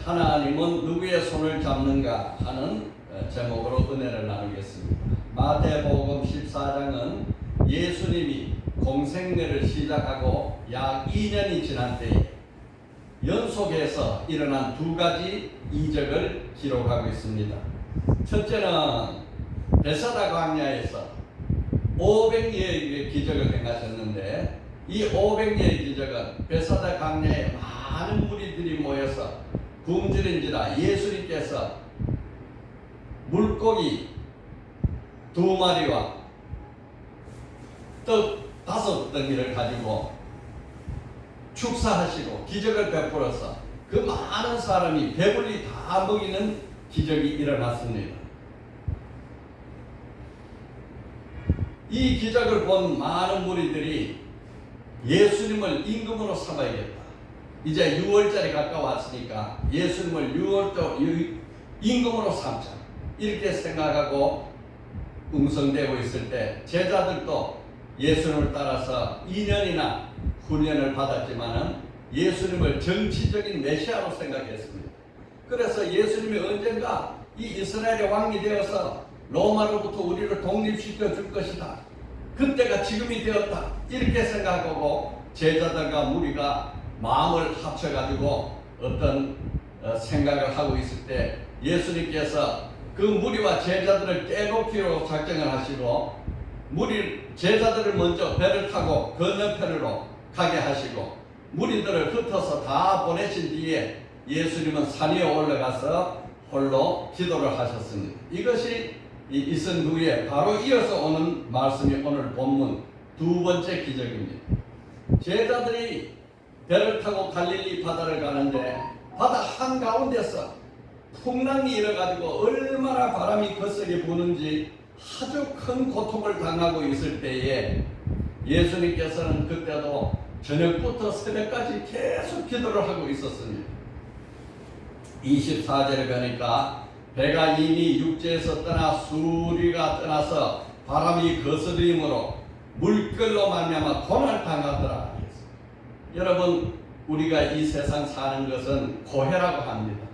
하나님은 누구의 손을 잡는가 하는 제목으로 은혜를 나누겠습니다. 마태복음 14장은 예수님이 공생애를 시작하고 약 2년이 지난 때에 연속해서 일어난 두 가지 이적을 기록하고 있습니다. 첫째는 베사다 광야에서 500여의 기적을 행하셨는데, 이 500여의 기적은 베사다 광야에 많은 무리들이 모여서 굶주린지라 예수님께서 물고기 2마리와 떡 5덩이를 가지고 축사하시고 기적을 베풀어서 그 많은 사람이 배불리 다 먹이는 기적이 일어났습니다. 이 기적을 본 많은 무리들이 예수님을 임금으로 삼아야겠다. 이제 6월절이 가까웠으니까 예수님을 임금으로 삼자, 이렇게 생각하고 웅성대고 있을 때 제자들도 예수님을 따라서 2년이나 훈련을 받았지만은 예수님을 정치적인 메시아로 생각했습니다. 그래서 예수님이 언젠가 이 이스라엘의 왕이 되어서 로마로부터 우리를 독립시켜 줄 것이다, 그때가 지금이 되었다, 이렇게 생각하고 제자들과 무리가 마음을 합쳐가지고 어떤 생각을 하고 있을 때 예수님께서 그 무리와 제자들을 떼놓기로 작정을 하시고 제자들을 먼저 배를 타고 건너편으로 가게 하시고 무리들을 흩어서 다 보내신 뒤에 예수님은 산 위에 올라가서 홀로 기도를 하셨습니다. 이것이 있은 후에 바로 이어서 오는 말씀이 오늘 본문 두 번째 기적입니다. 제자들이 배를 타고 갈릴리 바다를 가는데 바다 한가운데서 풍랑이 일어가지고 얼마나 바람이 거세게 부는지 아주 큰 고통을 당하고 있을 때에 예수님께서는 그때도 저녁부터 새벽까지 계속 기도를 하고 있었습니다. 24절에 보니까 배가 이미 육지에서 떠나 수리가 떠나서 바람이 거스름으로 물결로 말미암아 고난을 당하더라. 여러분, 우리가 이 세상 사는 것은 고해라고 합니다.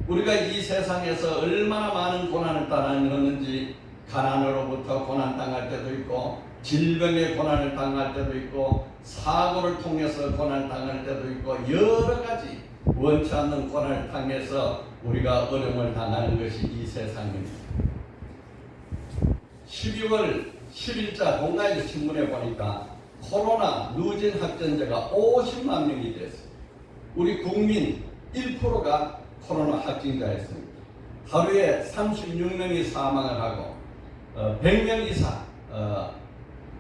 우리가 이 세상에서 얼마나 많은 고난을 당하는지, 가난으로부터 고난 당할 때도 있고, 질병의 고난을 당할 때도 있고, 사고를 통해서 고난을 당할 때도 있고, 여러 가지 원치 않는 고난을 당해서 우리가 어려움을 당하는 것이 이 세상입니다. 12월 10일자 동아일보 신문에 보니까 코로나 누진 확진자가 50만 명이 됐어요. 우리 국민 1%가 코로나 확진자였습니다. 하루에 36명이 사망을 하고 100명 이상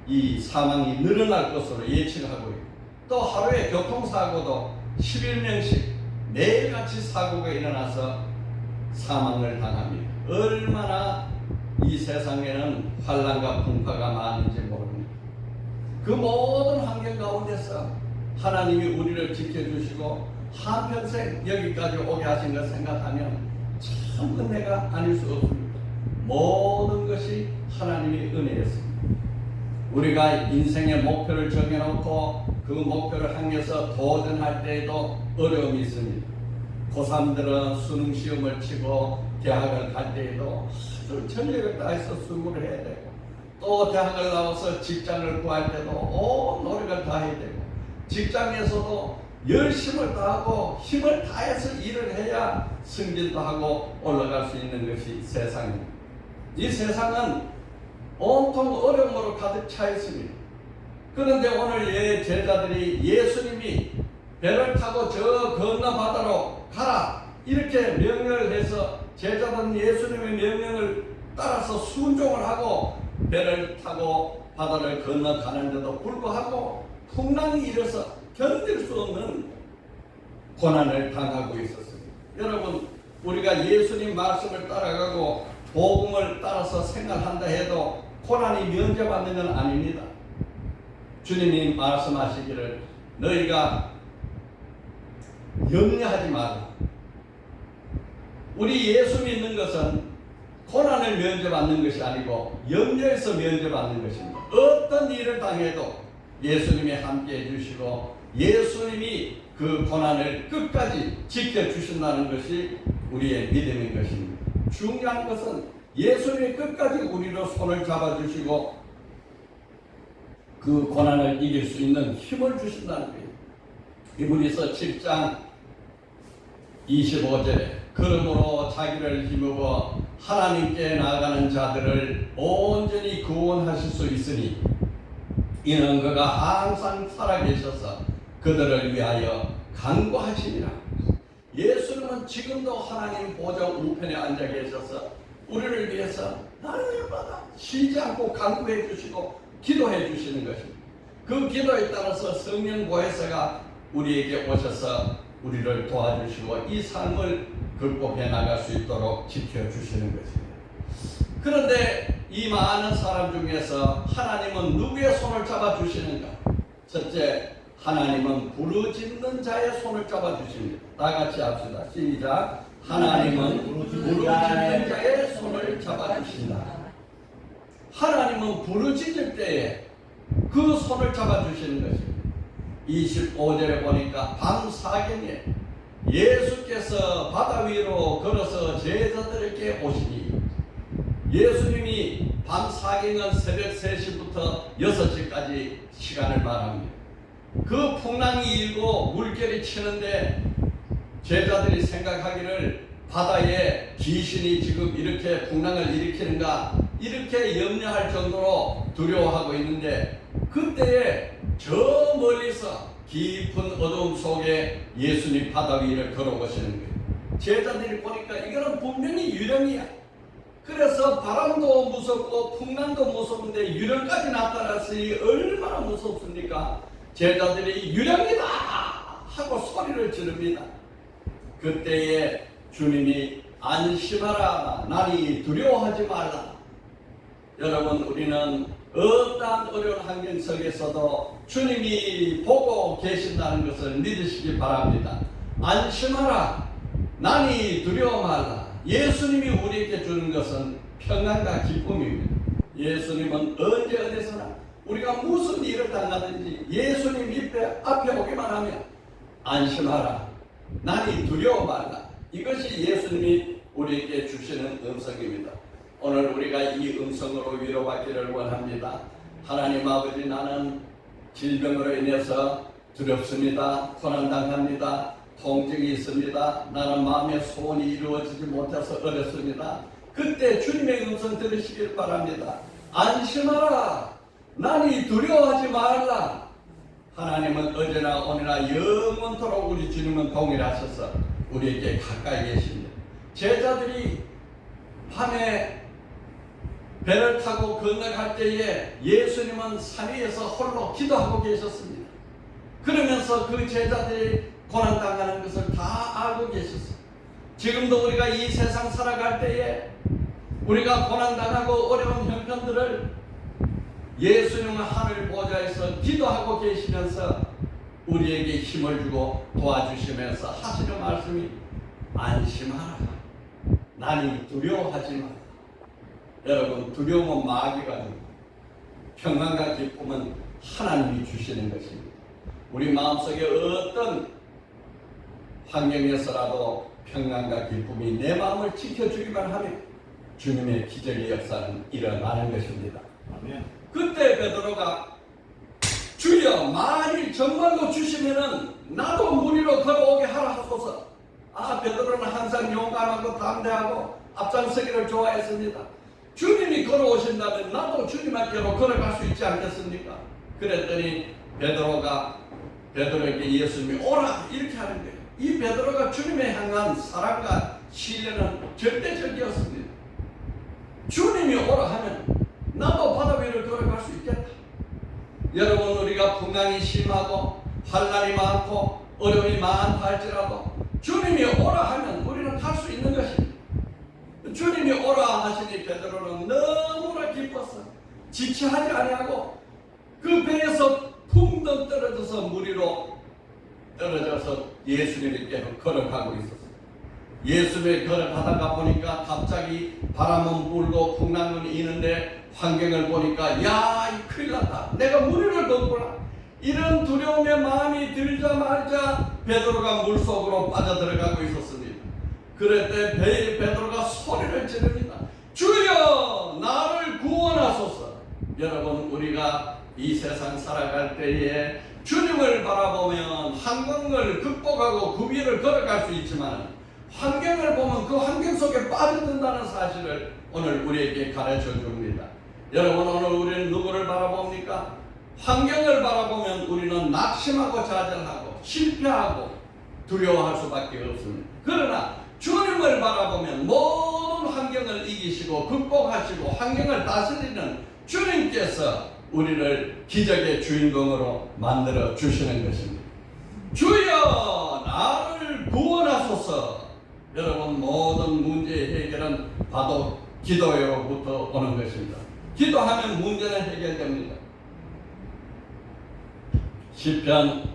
이 사망이 늘어날 것으로 예측하고 있고, 또 하루에 교통사고도 11명씩 매일같이 사고가 일어나서 사망을 당합니다. 얼마나 이 세상에는 환난과 풍파가 많은지 모릅니다. 그 모든 환경 가운데서 하나님이 우리를 지켜주시고 한평생 여기까지 오게 하신 것 생각하면 참 은혜가 아닐 수 없습니다. 모든 것이 하나님의 은혜였습니다. 우리가 인생의 목표를 정해놓고 그 목표를 향해서 도전할 때에도 어려움이 있습니다. 고3들은 수능 시험을 치고 대학을 갈 때에도 아주 전력을 다해서 수고를 해야 되고, 또 대학을 나와서 직장을 구할 때도 온 노력을 다해야 되고, 직장에서도 열심을 다하고 힘을 다해서 일을 해야 승진도 하고 올라갈 수 있는 것이 세상입니다. 이 세상은 온통 어려움으로 가득 차 있습니다. 그런데 오늘 제자들이 예수님이 배를 타고 저 건너 바다로 가라, 이렇게 명령을 해서 제자들은 예수님의 명령을 따라서 순종을 하고 배를 타고 바다를 건너가는데도 불구하고 풍랑이 일어서 견딜 수 없는 고난을 당하고 있었습니다. 여러분, 우리가 예수님 말씀을 따라가고 복음을 따라서 생활한다 해도 고난이 면제받는 건 아닙니다. 주님이 말씀하시기를 너희가 염려하지 마라. 우리 예수 믿는 것은 고난을 면제받는 것이 아니고 염려에서 면제받는 것입니다. 어떤 일을 당해도 예수님이 함께 해주시고 예수님이 그 고난을 끝까지 지켜주신다는 것이 우리의 믿음인 것입니다. 중요한 것은 예수님이 끝까지 우리로 손을 잡아주시고 그 고난을 이길 수 있는 힘을 주신다는 거예요. 히브리서 7장 25절에 그러므로 자기를 힘입어 하나님께 나아가는 자들을 온전히 구원하실 수 있으니 이는 그가 항상 살아계셔서 그들을 위하여 간구하시니라. 예수님은 지금도 하나님 보좌 우편에 앉아 계셔서 우리를 위해서 날마다 쉬지 않고 간구해 주시고 기도해 주시는 것입니다. 그 기도에 따라서 성령 보혜사가 우리에게 오셔서 우리를 도와주시고 이 삶을 극복해 나갈 수 있도록 지켜주시는 것입니다. 그런데 이 많은 사람 중에서 하나님은 누구의 손을 잡아주시는가? 첫째, 하나님은 부르짖는 자의 손을 잡아주십니다. 다 같이 합시다. 시작. 하나님은 부르짖는 자의 손을 잡아주신다. 하나님은 부르짖을 때에 그 손을 잡아주시는 것입니다. 25절에 보니까 밤사경에 예수께서 바다 위로 걸어서 제자들에게 오시니 예수님이 밤사경은 새벽 3시부터 6시까지 시간을 말합니다. 그 풍랑이 일고 물결이 치는데 제자들이 생각하기를 바다에 귀신이 지금 이렇게 풍랑을 일으키는가 이렇게 염려할 정도로 두려워하고 있는데 그때에 저 멀리서 깊은 어두움 속에 예수님 바다 위를 걸어오시는 거예요. 제자들이 보니까 이거는 분명히 유령이야. 그래서 바람도 무섭고 풍랑도 무서운데 유령까지 나타났으니 얼마나 무섭습니까? 제자들이 유령이다 하고 소리를 지릅니다. 그때에 주님이 안심하라 나니 두려워하지 말라. 여러분 우리는 어떠한 어려운 환경 속에서도 주님이 보고 계신다는 것을 믿으시기 바랍니다. 안심하라 나니 두려워 말라. 예수님이 우리에게 주는 것은 평안과 기쁨입니다. 예수님은 언제 어디서나 우리가 무슨 일을 당하든지 예수님 앞에 오기만 하면 안심하라 나니 두려워 말라. 이것이 예수님이 우리에게 주시는 음성입니다. 오늘 우리가 이 음성으로 위로받기를 원합니다. 하나님 아버지 나는 질병으로 인해서 두렵습니다. 고난당합니다. 통증이 있습니다. 나는 마음의 소원이 이루어지지 못해서 어렵습니다. 그때 주님의 음성 들으시길 바랍니다. 안심하라 나니 두려워하지 말라. 하나님은 어제나 오늘나 영원토록 우리 주님은 동일하셔서 우리에게 가까이 계십니다. 제자들이 밤에 배를 타고 건너갈 때에 예수님은 산 위에서 홀로 기도하고 계셨습니다. 그러면서 그 제자들이 고난당하는 것을 다 알고 계셨어요. 지금도 우리가 이 세상 살아갈 때에 우리가 고난당하고 어려운 형편들을 예수님은 하늘 보좌에서 기도하고 계시면서 우리에게 힘을 주고 도와주시면서 하시는 말씀이 안심하라 나니 두려워하지 마라. 여러분 두려움은 마귀가 주고 평안과 기쁨은 하나님이 주시는 것입니다. 우리 마음속에 어떤 환경에서라도 평안과 기쁨이 내 마음을 지켜주기만 하면 주님의 기적의 역사는 일어나는 것입니다. 아멘. 그때 베드로가 주여 만일 정말로 주시면은 나도 물 위로 걸어오게 하라 하소서. 베드로는 항상 용감하고 담대하고 앞장서기를 좋아했습니다. 주님이 걸어오신다면 나도 주님 앞으로 걸어갈 수 있지 않겠습니까? 그랬더니 베드로가 베드로에게 예수님이 오라 이렇게 하는 거예요. 이 베드로가 주님에 향한 사랑과 신뢰는 절대적이었습니다. 주님이 오라 하면 나도 바다 위를 걸어갈 수 있겠다. 여러분 우리가 풍랑이 심하고 환난이 많고 어려움이 많다 할지라도 주님이 오라 하면 우리는 갈 수 있는 것입니다. 주님이 오라 하시니 베드로는 너무나 기뻤어. 지체하지 아니하고 그 배에서 풍덩 떨어져서 물 위로 떨어져서 예수님께 걸어가고 있었어요. 예수님이 걸어가다가 보니까 갑자기 바람은 불고 풍랑은 이는데 환경을 보니까 야, 이 큰일 났다. 내가 물 위를 걷구나. 이런 두려움의 마음이 들자마자 베드로가 물속으로 빠져들어가고 있었습니다. 그럴 때 베드로가 소리를 지릅니다. 주여 나를 구원하소서. 여러분, 우리가 이 세상 살아갈 때에 주님을 바라보면 환경을 극복하고 그 위를 걸어갈 수 있지만 환경을 보면 그 환경 속에 빠져든다는 사실을 오늘 우리에게 가르쳐 줍니다. 여러분, 오늘 우리는 누구를 바라봅니까? 환경을 바라보면 우리는 낙심하고 좌절하고 실패하고 두려워할 수밖에 없습니다. 그러나 주님을 바라보면 모든 환경을 이기시고 극복하시고 환경을 다스리는 주님께서 우리를 기적의 주인공으로 만들어 주시는 것입니다. 주여 나를 구원하소서. 여러분, 모든 문제의 해결은 바로 기도로부터 오는 것입니다. 기도하면 문제는 해결됩니다. 시편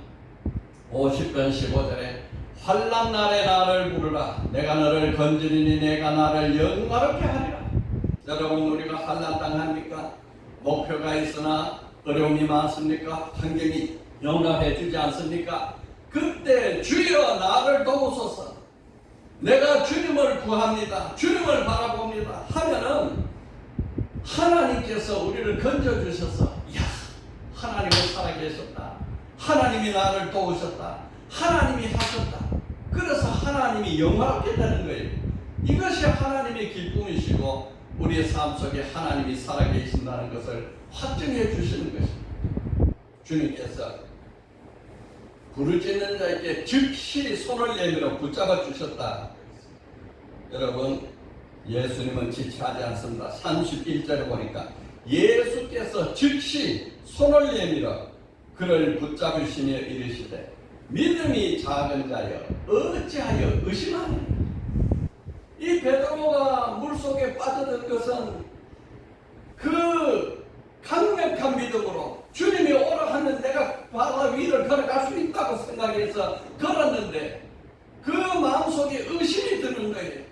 50편 15절에 환난 날에 나를 부르라. 내가 너를 건지리니 내가 나를 영화롭게 하리라. 여러분, 우리가 환난 당합니까? 목표가 있으나 어려움이 많습니까? 환경이 용납해 주지 않습니까? 그때 주여 나를 도우소서. 내가 주님을 구합니다. 주님을 바라봅니다. 하면은 하나님께서 우리를 건져주셔서 야, 하나님은 살아계셨다. 하나님이 나를 도우셨다. 하나님이 하셨다. 그래서 하나님이 영화롭게 되는 거예요. 이것이 하나님의 기쁨이시고 우리의 삶 속에 하나님이 살아계신다는 것을 확증해 주시는 것입니다. 주님께서 부르짖는 자에게 즉시 손을 내밀어 붙잡아 주셨다. 여러분, 예수님은 지체하지 않습니다. 31절에 보니까 예수께서 즉시 손을 내밀어 그를 붙잡으시며 이르시되 믿음이 작은 자여 어찌하여 의심하느냐. 이 베드로가 물속에 빠져든 것은 그 강력한 믿음으로 주님이 오라 하면 내가 바다 위를 걸어갈 수 있다고 생각해서 걸었는데 그 마음속에 의심이 드는 거예요.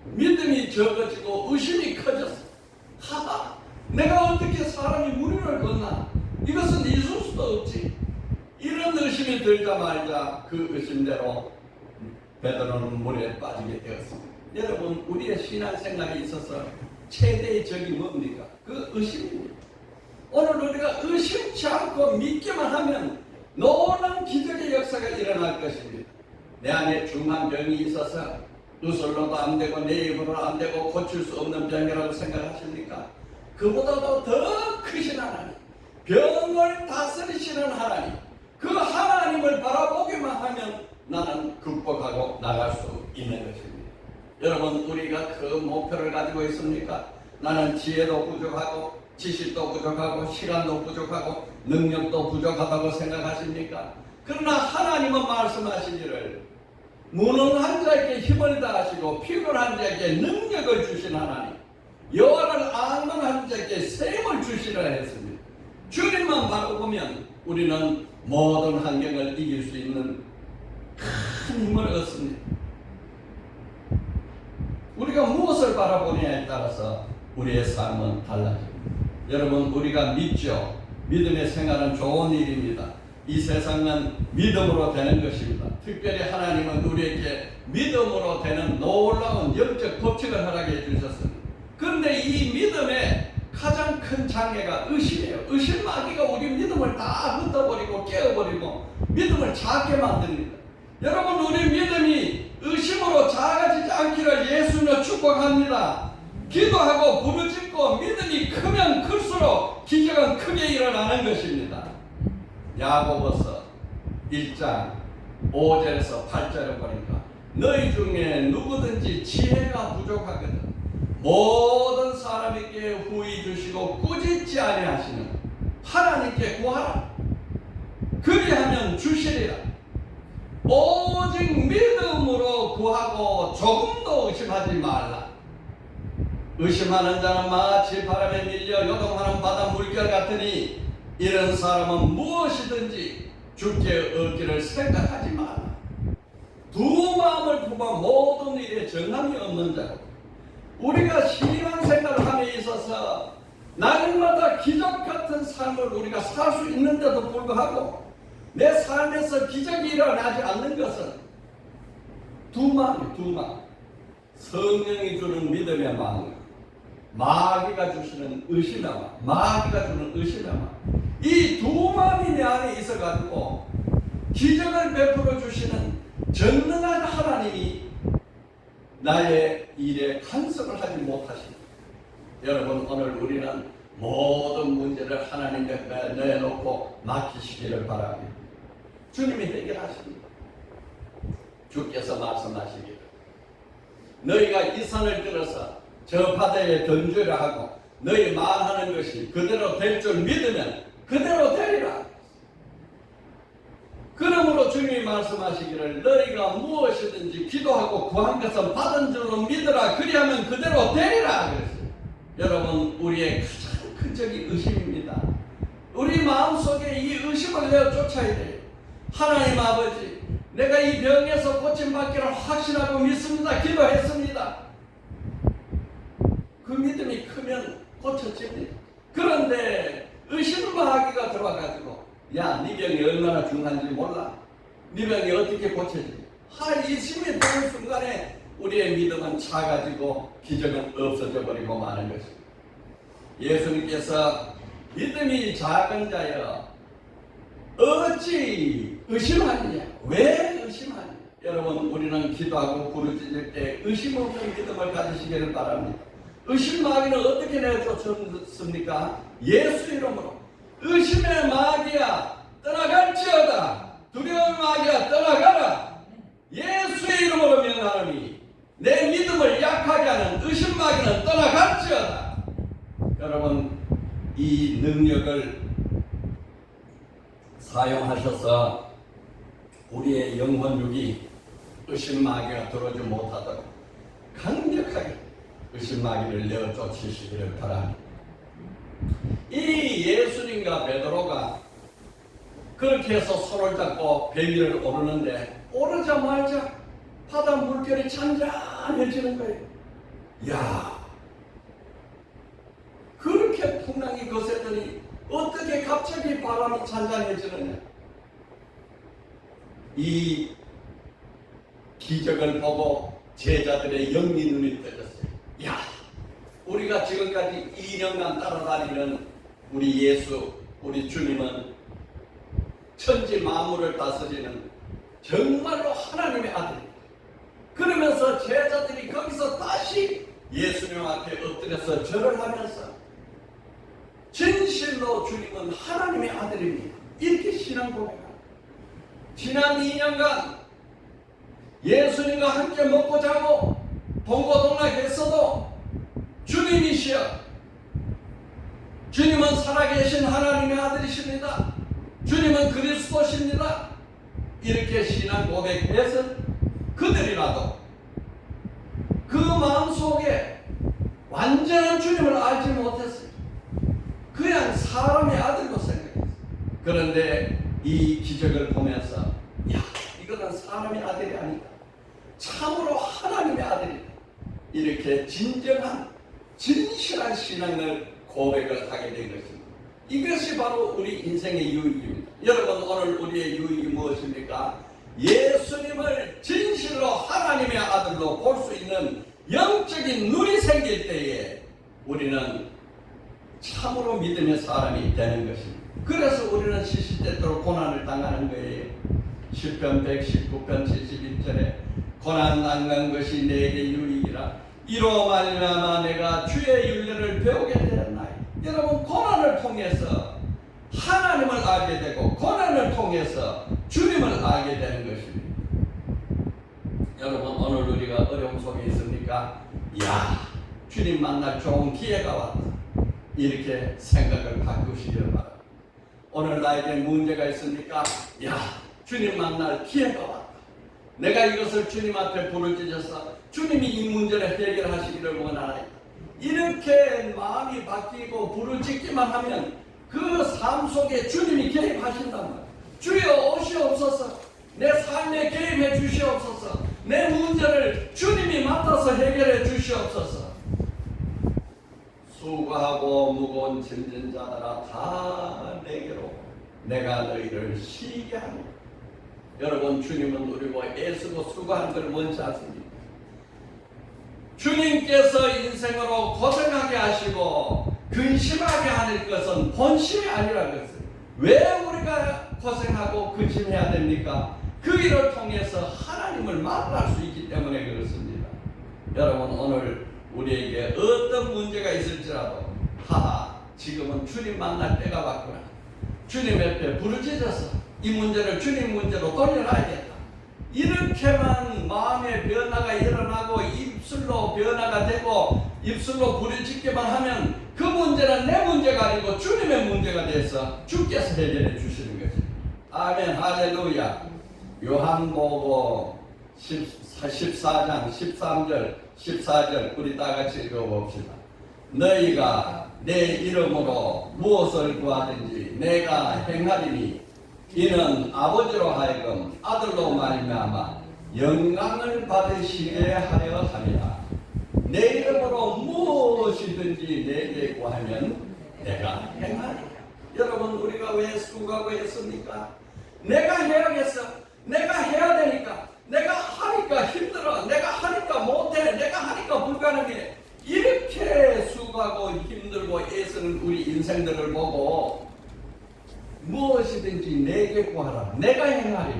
믿음이 적어지고 의심이 커졌어. 하다 내가 어떻게 사람이 무리를 걷나? 이것은 있을 수도 없지. 이런 의심이 들자마자 그 의심대로 베드로는 물에 빠지게 되었습니다. 여러분, 우리의 신앙생활에 있어서 최대의 적이 뭡니까? 그 의심입니다. 오늘 우리가 의심치 않고 믿기만 하면 놀라운 기적의 역사가 일어날 것입니다. 내 안에 중한 병이 있어서 의술로도 안 되고 내 입으로도 안 되고 고칠 수 없는 병이라고 생각하십니까? 그보다도 더 크신 하나님, 병을 다스리시는 하나님, 그 하나님을 바라보기만 하면 나는 극복하고 나갈 수 있는 것입니다. 여러분, 우리가 그 목표를 가지고 있습니까? 나는 지혜도 부족하고 지식도 부족하고 시간도 부족하고 능력도 부족하다고 생각하십니까? 그러나 하나님은 말씀하시기를 무능한 자에게 힘을 다하시고 피곤한 자에게 능력을 주신 하나님, 여호와를 악망한 자에게 셈을 주시라 했습니다. 주님만 바라보면 우리는 모든 환경을 이길 수 있는 큰 힘을 얻습니다. 우리가 무엇을 바라보느냐에 따라서 우리의 삶은 달라집니다. 여러분, 우리가 믿죠. 믿음의 생활은 좋은 일입니다. 이 세상은 믿음으로 되는 것입니다. 특별히 하나님은 우리에게 믿음으로 되는 놀라운 영적 법칙을 허락해 주셨습니다. 그런데 이 믿음의 가장 큰 장애가 의심이에요. 의심마귀가 우리 믿음을 다 흩어버리고 깨어버리고 믿음을 작게 만듭니다. 여러분, 우리 믿음이 의심으로 작아지지 않기를 예수님을 축복합니다. 기도하고 부르짖고 믿음이 크면 클수록 기적은 크게 일어나는 것입니다. 야고보서 1장 5절에서 8절을 보니까 너희 중에 누구든지 지혜가 부족하거든 모든 사람에게 후히 주시고 꾸짖지 아니하시는 하나님께 구하라. 그리하면 주시리라. 오직 믿음으로 구하고 조금도 의심하지 말라. 의심하는 자는 마치 바람에 밀려 요동하는 바다 물결 같으니 이런 사람은 무엇이든지 주께 얻기를 생각하지 마라. 두 마음을 품어 모든 일에 정함이 없는 자고, 우리가 신앙생활을 함에 있어서 날마다 기적 같은 삶을 우리가 살 수 있는데도 불구하고 내 삶에서 기적이 일어나지 않는 것은 두 마음. 성령이 주는 믿음의 마음, 마귀가 주시는 의심의 마음, 이 두 마음이 내 안에 있어가지고 기적을 베풀어 주시는 전능한 하나님이 나의 일에 간섭을 하지 못하십니다. 여러분, 오늘 우리는 모든 문제를 하나님 옆에 내놓고 맡기시기를 바랍니다. 주님이 해결하십니다. 주께서 말씀하시기를 너희가 이 산을 들어서 저 바다에 던지라 하고 너희 말하는 것이 그대로 될 줄 믿으면 그대로 되리라. 그러므로 주님이 말씀하시기를 너희가 무엇이든지 기도하고 구한 것은 받은 줄로 믿으라. 그리하면 그대로 되리라 그랬어요. 여러분, 우리의 가장 큰 적이 의심입니다. 우리 마음속에 이 의심을 내어 쫓아야 돼요. 하나님 아버지, 내가 이 병에서 고침받기를 확신하고 믿습니다. 기도했습니다. 그 믿음이 크면 고쳐집니다. 그런데 의심마귀가 들어와가지고 야, 네 병이 얼마나 중요한지 몰라? 네 병이 어떻게 고쳐지지? 의심이 드는 순간에 우리의 믿음은 차가지고 기적은 없어져 버리고 마는 것입니다. 예수님께서 믿음이 작은 자여 어찌 의심하느냐? 왜 의심하느냐? 여러분, 우리는 기도하고 부르짖을 때 의심 없는 믿음을 가지시기를 바랍니다. 의심 마귀는 어떻게 내쫓았습니까? 예수 이름으로. 의심의 마귀야 떠나갈지어다. 두려운 마귀야 떠나가라. 예수의 이름으로 명하노니 내 믿음을 약하게 하는 의심 마귀는 떠나갈지어다. 여러분, 이 능력을 사용하셔서 우리의 영혼육이 의심 마귀가 들어오지 못하도록 강력하게 의심 마귀를 내어 쫓으시기를 바랍니다. 이 예수님과 베드로가 그렇게 해서 손을 잡고 배 위를 오르는데 오르자마자 바다 물결이 잔잔해지는 거예요. 야, 그렇게 풍랑이 거세더니 어떻게 갑자기 바람이 잔잔해지느냐. 이 기적을 보고 제자들의 영리 눈이 떠졌어요. 야, 우리가 지금까지 2년간 따라다니는 우리 예수, 우리 주님은 천지 만물을 다스리는 정말로 하나님의 아들입니다. 그러면서 제자들이 거기서 다시 예수님 앞에 엎드려서 절을 하면서 진실로 주님은 하나님의 아들입니다. 이렇게 신앙 고백합니다. 지난 2년간 예수님과 함께 먹고 자고 동고동락했어도 주님이시여, 주님은 살아계신 하나님의 아들이십니다. 주님은 그리스도십니다. 이렇게 신앙 고백해서 그들이라도 그 마음속에 완전한 주님을 알지 못했어요. 그냥 사람의 아들로 생각했어요. 그런데 이 기적을 보면서 야, 이거는 사람의 아들이 아니다. 참으로 하나님의 아들이다. 이렇게 진정한 진실한 신앙을 고백을 하게 된 것입니다. 이것이 바로 우리 인생의 유익입니다. 여러분, 오늘 우리의 유익이 무엇입니까? 예수님을 진실로 하나님의 아들로 볼 수 있는 영적인 눈이 생길 때에 우리는 참으로 믿음의 사람이 되는 것입니다. 그래서 우리는 시시때때로 고난을 당하는 거예요. 시편 119편 71절에 고난 당한 것이 내게 유익이라 이로 말미암아 내가 주의 윤례를 배우게 되었나이다. 여러분, 고난을 통해서 하나님을 알게 되고 고난을 통해서 주님을 알게 되는 것입니다. 여러분, 오늘 우리가 어려움 속에 있습니까? 야, 주님 만날 좋은 기회가 왔다. 이렇게 생각을 바꾸시기를 바랍니다. 오늘 나에게 문제가 있습니까? 야, 주님 만날 기회가 왔다. 내가 이것을 주님 앞에 부르짖어서 주님이 이 문제를 해결하시기를 원하나이다. 이렇게 마음이 바뀌고 부르짖기만 하면 그 삶 속에 주님이 개입하신단 말이에요. 주여 오시옵소서, 내 삶에 개입해 주시옵소서, 내 문제를 주님이 맡아서 해결해 주시옵소서. 수고하고 무거운 짐진 자들아 다 내게로 내가 너희를 쉬게 하노라. 여러분, 주님은 우리와 애쓰고 수고하는 걸 원치 않습니다. 주님께서 인생으로 고생하게 하시고 근심하게 하는 것은 본심이 아니라 그랬어요. 왜 우리가 고생하고 근심해야 됩니까? 그 일을 통해서 하나님을 만날 수 있기 때문에 그렇습니다. 여러분, 오늘 우리에게 어떤 문제가 있을지라도 지금은 주님 만날 때가 왔구나. 주님 옆에 부르짖어서 이 문제를 주님 문제로 돌려놔야겠다. 이렇게만 마음의 변화가 일어나고 입술로 변화가 되고 입술로 부르짖기만 하면 그 문제는 내 문제가 아니고 주님의 문제가 돼서 주께서 해결해 주시는 거죠. 아멘, 할렐루야. 요한복음 14장 13절 14절 우리 다 같이 읽어봅시다. 너희가 내 이름으로 무엇을 구하든지 내가 행하리니 이는 아버지로 하여금 아들로 말미암아 영광을 받으시게 하려 함이라. 내 이름으로 무엇이든지 내게 구하면 내가 행하리라. 여러분, 우리가 왜 수고하고 했습니까? 내가 해야겠어. 내가 해야 되니까. 내가 하니까 힘들어. 내가 하니까 못해. 내가 하니까 불가능해. 이렇게 수고하고 힘들고 애쓰는 우리 인생들을 보고 무엇이든지 내게 구하라. 내가 행하리.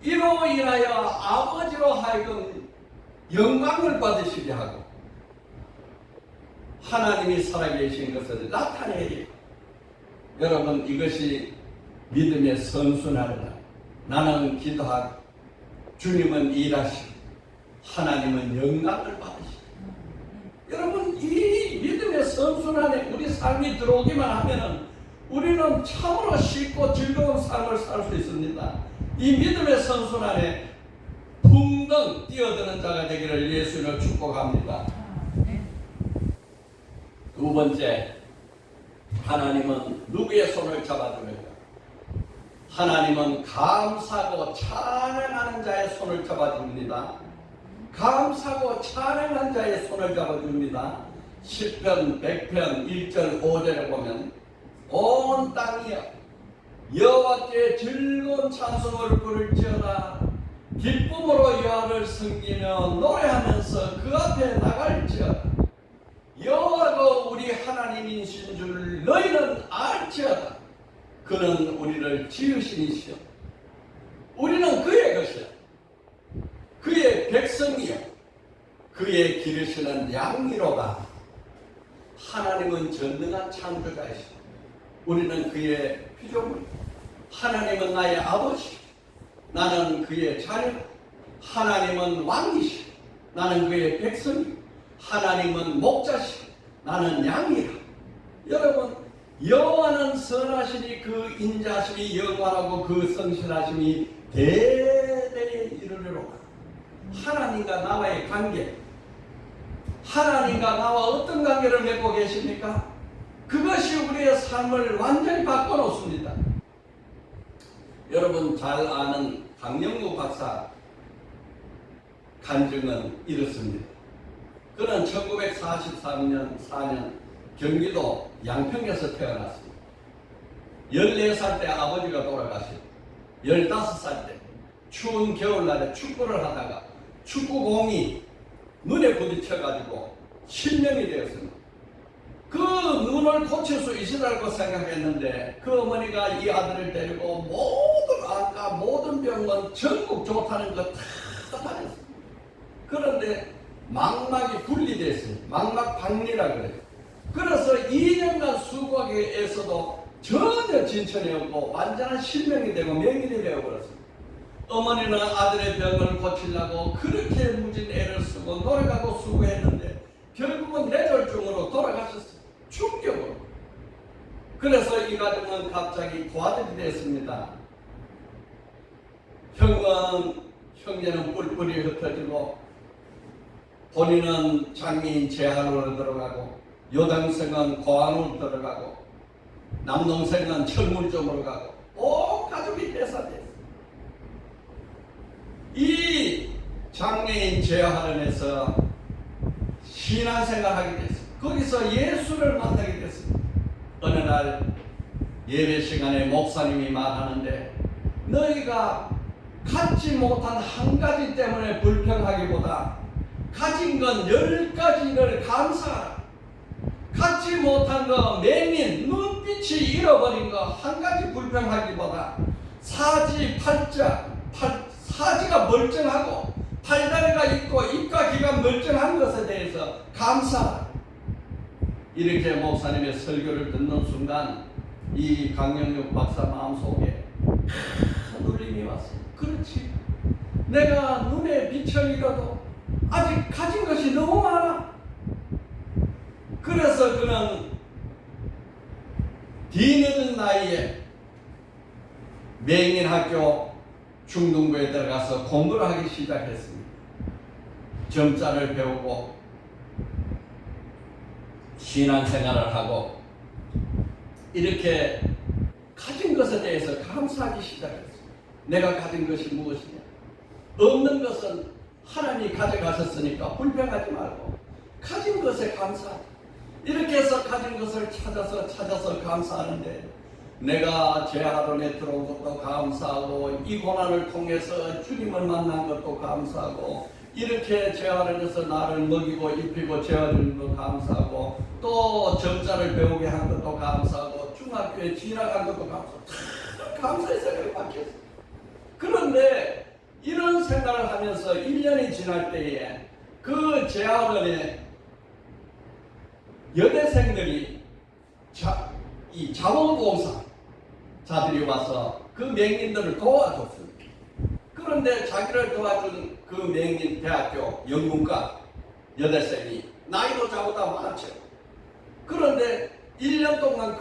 이로 인하여 아버지로 하여금 영광을 받으시게 하고 하나님이 살아계신 것을 나타내리. 여러분, 이것이 믿음의 선순환이다. 나는 기도하고 주님은 일하시고 하나님은 영광을 받으시고. 여러분, 이 믿음의 선순환에 우리 삶이 들어오기만 하면은 우리는 참으로 쉽고 즐거운 삶을 살 수 있습니다. 이 믿음의 선순환에 붕덩 뛰어드는 자가 되기를 예수님을 축복합니다. 두 번째, 하나님은 누구의 손을 잡아줍니까? 하나님은 감사하고 찬양하는 자의 손을 잡아줍니다. 감사하고 찬양하는 자의 손을 잡아줍니다. 10편, 100편, 1절, 5절에 보면 온 땅이여 여호와께 즐거운 찬송을 부를지어다. 기쁨으로 여호와를 섬기며 노래하면서 그 앞에 나갈지어다. 여호와가 우리 하나님이신 줄 너희는 알지어다. 그는 우리를 지으신 이시여 우리는 그의 것이야. 그의 백성이여 그의 기르시는 양이로다. 하나님은 전능한 창조자이시오. 우리는 그의 피조물. 하나님은 나의 아버지. 나는 그의 자녀. 하나님은 왕이시오. 나는 그의 백성이요. 하나님은 목자시오. 나는 양이라. 여러분, 여호와는 선하시니 그 인자심이 영원하고 그 성실하심이 대대에 이르리로다. 하나님과 나와의 관계, 하나님과 나와 어떤 관계를 맺고 계십니까? 그것이 우리의 삶을 완전히 바꿔놓습니다. 여러분 잘 아는 강영구 박사 간증은 이렇습니다. 그는 1943년 4년 경기도 양평에서 태어났습니다. 14살 때 아버지가 돌아가시고 15살 때 추운 겨울날에 축구를 하다가 축구공이 눈에 부딪혀가지고 실명이 되었습니다. 그 눈을 고칠 수 있으라고 생각했는데 그 어머니가 이 아들을 데리고 모든 안과 모든 병원 전국 좋다는 거 다 다녔습니다. 그런데 망막이 분리됐어요. 망막박리라 그래요. 그래서 2년간 수고하기 위해서도 전혀 진천이 없고 완전한 실명이 되고 명인이 되어버렸습니다. 어머니는 아들의 병을 고치려고 그렇게 무진 애를 쓰고 노력하고 수고했는데 결국은 뇌졸중으로 돌아가셨어요. 충격으로. 그래서 이 가정은 갑자기 고아들이 됐습니다. 형제는 뿔뿔이 흩어지고 본인은 장애인 재활원으로 들어가고 여동생은 고아원으로 들어가고 남동생은 철물점으로 가고 온 가족이 폐사됐어요. 이 장애인 재활원에서 신앙생활을 하게 됐어요. 거기서 예수를 만나게 됐습니다. 어느 날 예배 시간에 목사님이 말하는데 너희가 갖지 못한 한 가지 때문에 불평하기보다 가진 건 10가지를 감사하라. 갖지 못한 거 맹인 눈빛이 잃어버린 거 한 가지 불평하기보다 사지가 멀쩡하고 팔다리가 있고 입과 귀가 멀쩡한 것에 대해서 감사하라. 이렇게 목사님의 설교를 듣는 순간 이 강영육 박사 마음속에 큰 울림이 왔어요. 그렇지, 내가 눈에 빛을 잃어도 아직 가진 것이 너무 많아. 그래서 그는 뒤늦은 나이에 맹인학교 중등부에 들어가서 공부를 하기 시작했습니다. 점자를 배우고 신앙생활을 하고 이렇게 가진 것에 대해서 감사하기 시작했어요. 내가 가진 것이 무엇이냐? 없는 것은 하나님이 가져가셨으니까 불평하지 말고 가진 것에 감사하자. 이렇게 해서 가진 것을 찾아서 감사하는데, 내가 재활원에 들어온 것도 감사하고 이 고난을 통해서 주님을 만난 것도 감사하고 이렇게 재활원에서 나를 먹이고 입히고 재활하는 것도 감사하고 또 점자를 배우게 한 것도 감사하고 중학교에 진학한 것도 감사하고 다 감사의 생각을 바뀌었어요. 그런데 이런 생각을 하면서 1년이 지날 때에 그 재활원에 여대생들이 이 자원봉사자들이 와서 그 맹인들을 도와줬습니다. 그런데 자기를 도와준 그 맹인 대학교 영문과 여대생이 나이도 저보다 많죠. 그런데 1년 동안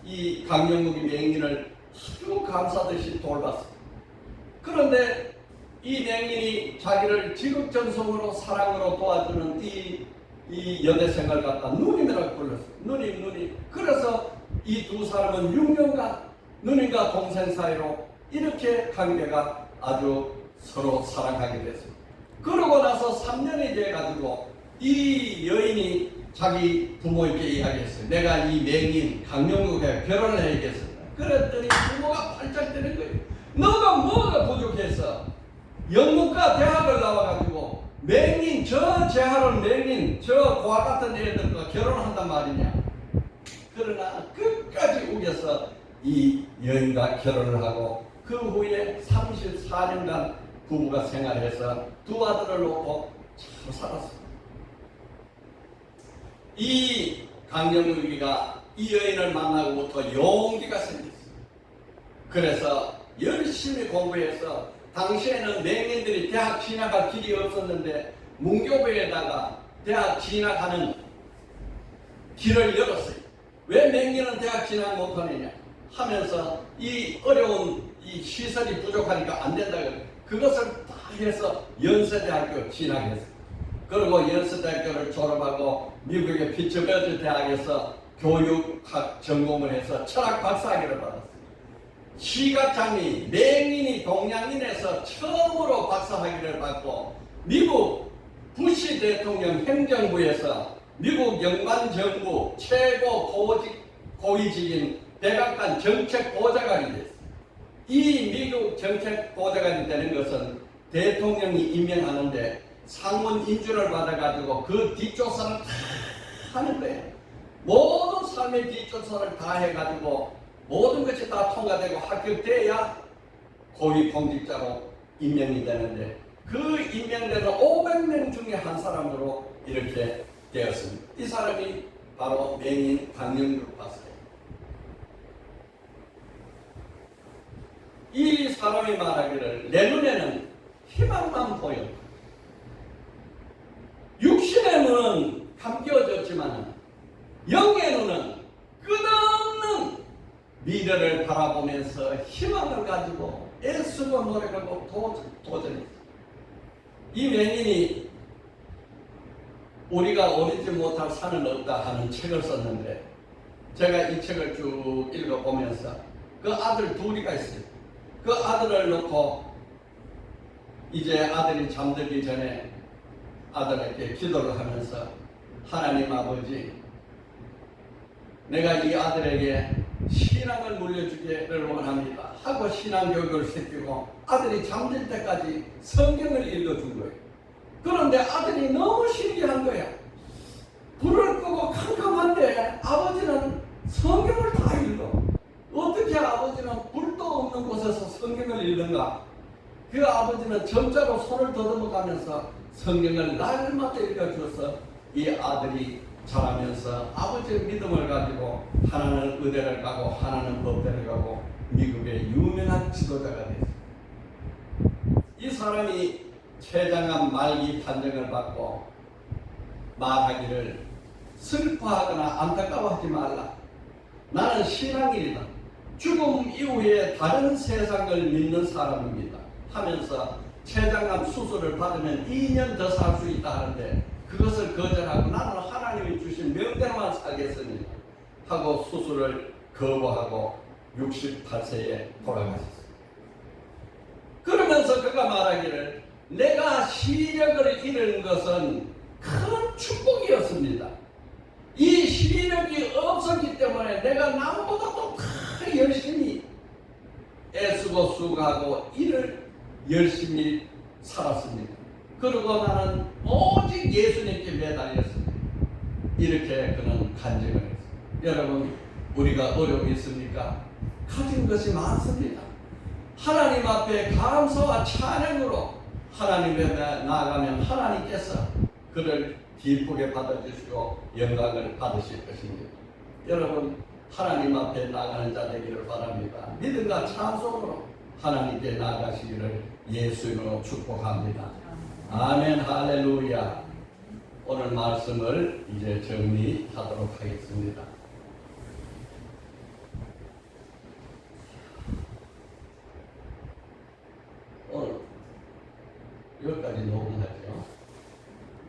이 강영욱이 맹인을 아주 감사듯이 돌봤습니다. 그런데 이 맹인이 자기를 지극정성으로 사랑으로 도와주는 이 여대생을 갖다 누님이라고 불렀어요. 누님. 그래서 이 두 사람은 6년간 누님과 동생 사이로 이렇게 관계가 아주 서로 사랑하게 됐습니다. 그러고 나서 3년이 돼가지고 이 여인이 자기 부모에게 이야기했어요. 내가 이 맹인 강영욱에 결혼을 해야겠습니다. 그랬더니 부모가 팔짝 뜨는 거예요. 너가 뭐가 부족해서 영문과 대학을 나와가지고 맹인 재활원 맹인 고아 같은 애들과 결혼한단 말이냐. 그러나 끝까지 우겨서 이 여인과 결혼을 하고 그 후에 34년간 부부가 생활해서 두 아들을 놓고 잘 살았습니다. 이 강영욱이가 이 여인을 만나고부터 용기가 생겼어요. 그래서 열심히 공부해서 당시에는 맹인들이 대학 진학할 길이 없었는데 문교부에다가 대학 진학하는 길을 열었어요. 왜 맹인은 대학 진학 못하느냐 하면서 이 어려운 이 시설이 부족하니까 안 된다. 그것을 다 해서 연세대학교 진학했어요. 그리고 연세대학교를 졸업하고 미국의 피츠버그 대학에서 교육학 전공을 해서 철학 박사학위를 받았어요. 시각장애인, 맹인이 동양인에서 처음으로 박사학위를 받고 미국 부시 대통령 행정부에서 미국 연방정부 최고 고위직인 백악관 정책보좌관이 됐어요. 이 미국 정책보좌관이 되는 것은 대통령이 임명하는데 상원 인준을 받아가지고 그 뒷조사를 다 하는 거예요. 모든 삶의 뒷조사를 다 해가지고 모든 것이 다 통과되고 합격돼야 고위공직자로 임명이 되는데 그 임명되는 500명 중에 한 사람으로 이렇게 되었습니다. 이 사람이 바로 맹인 강영욱 박사예요. 이 사람이 말하기를 내 눈에는 희망만 보여. 육신의 눈은 감겨졌지만 영의 눈은 끝없는 미래를 바라보면서 희망을 가지고 애쓰고 노력하고 도전했어요. 이 맹인이 우리가 오르지 못할 산은 없다 하는 책을 썼는데 제가 이 책을 쭉 읽어보면서 그 아들 둘이가 있어요. 그 아들을 놓고 이제 아들이 잠들기 전에 아들에게 기도를 하면서 하나님 아버지, 내가 이 아들에게 신앙을 물려주기를 원합니다 하고 신앙교육을 시키고 아들이 잠들 때까지 성경을 읽어준 거예요. 그런데 아들이 너무 신기한 거야. 불을 끄고 캄캄한데 아버지는 성경을 다 읽어. 어떻게 아버지는 불도 없는 곳에서 성경을 읽는가? 그 아버지는 점자로 손을 더듬어 가면서 성경을 날마다 읽어줘서 이 아들이 자라면서 아버지의 믿음을 가지고 하나는 의대를 가고 하나는 법대를 가고 미국의 유명한 지도자가 됐어요. 이 사람이 췌장암 말기 판정을 받고 말하기를 슬퍼하거나 안타까워하지 말라. 나는 신앙인이다. 죽음 이후에 다른 세상을 믿는 사람입니다. 하면서 췌장암 수술을 받으면 2년 더 살 수 있다 하는데 그것을 거절하고 나는 하나님이 주신 명대로만 살겠습니다 하고 수술을 거부하고 68세에 돌아가셨어요. 그러면서 그가 말하기를 내가 시력을 잃은 것은 큰 축복이었습니다. 이 시력이 없었기 때문에 내가 남보다도 더 열심히 애쓰고 수고하고 일을 열심히 살았습니다. 그리고 나는 오직 예수님께 매달렸습니다. 이렇게 그는 간증을 했습니다. 여러분, 우리가 어려움이 있습니까? 가진 것이 많습니다. 하나님 앞에 감사와 찬양으로 하나님 앞에 나아가면 하나님께서 그를 기쁘게 받아주시고 영광을 받으실 것입니다. 여러분, 하나님 앞에 나가는 자 되기를 바랍니다. 믿음과 찬송으로 하나님께 나아가시기를 예수님으로 축복합니다. 아멘, 할렐루야. 오늘 말씀을 이제 정리하도록 하겠습니다.